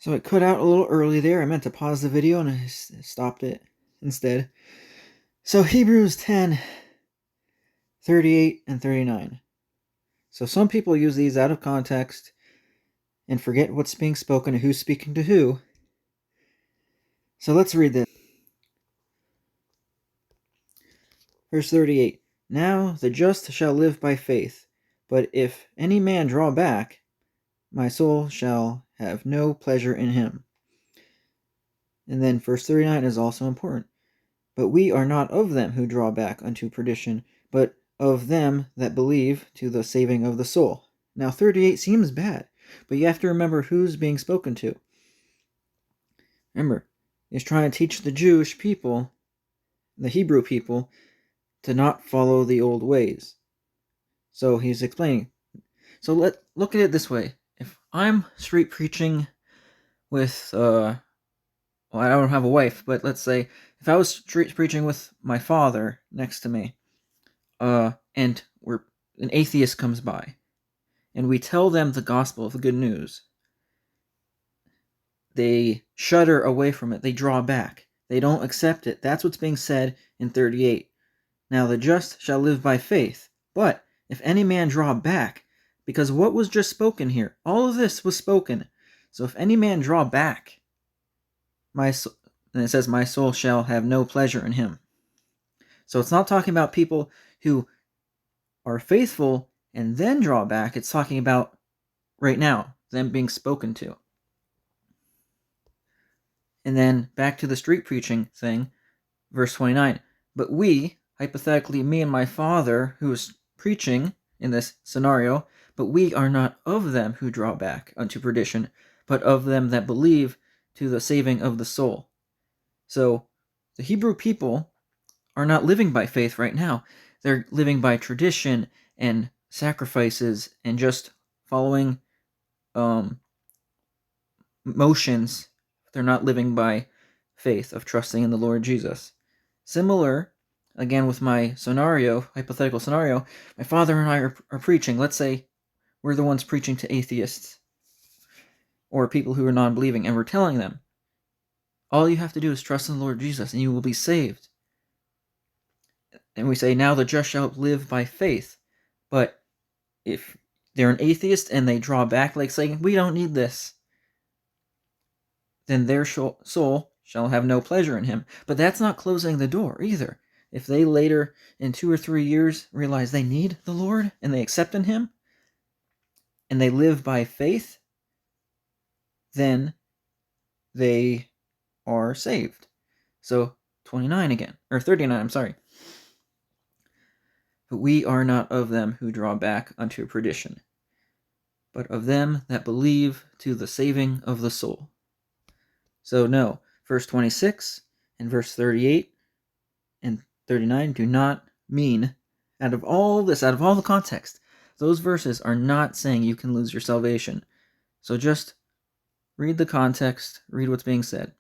So I cut out a little early there. I meant to pause the video and I stopped it instead. So Hebrews 10:38 and 39. So some people use these out of context and forget what's being spoken and who's speaking to who. So let's read this. Verse 38. Now the just shall live by faith, but if any man draw back, my soul shall have no pleasure in him. And then verse 39 is also important. But we are not of them who draw back unto perdition, but of them that believe to the saving of the soul. Now 38 seems bad, but you have to remember who's being spoken to. Remember, he's trying to teach the Jewish people, the Hebrew people, to not follow the old ways. So he's explaining. So look at it this way. If I'm street preaching with, well, I don't have a wife, but let's say if I was street preaching with my father next to me, and an atheist comes by, and we tell them the gospel of the good news, they shudder away from it. They draw back. They don't accept it. That's what's being said in 38. Now the just shall live by faith. But if any man draw back, because what was just spoken here, all of this was spoken. So if any man draw back, and it says, my soul shall have no pleasure in him. So it's not talking about people who are faithful and then draw back. It's talking about right now, them being spoken to. And then back to the street preaching thing, verse 29. But we, hypothetically me and my father, who is preaching in this scenario, but we are not of them who draw back unto perdition, but of them that believe to the saving of the soul. So the Hebrew people are not living by faith right now. They're living by tradition and sacrifices and just following motions. They're not living by faith of trusting in the Lord Jesus. Similar, again with my scenario, hypothetical scenario, my father and I are preaching. Let's say we're the ones preaching to atheists or people who are non-believing, and we're telling them, all you have to do is trust in the Lord Jesus and you will be saved. And we say, now the just shall live by faith. But if they're an atheist and they draw back, like saying, we don't need this, then their soul shall have no pleasure in him. But that's not closing the door either. If they later, in 2 or 3 years, realize they need the Lord and they accept in him, and they live by faith, then they are saved. So 29 again, or 39, I'm sorry. But we are not of them who draw back unto perdition, but of them that believe to the saving of the soul. So no, verse 26 and verse 38 and 39 do not mean, out of all the context, those verses are not saying you can lose your salvation. So just read the context, read what's being said.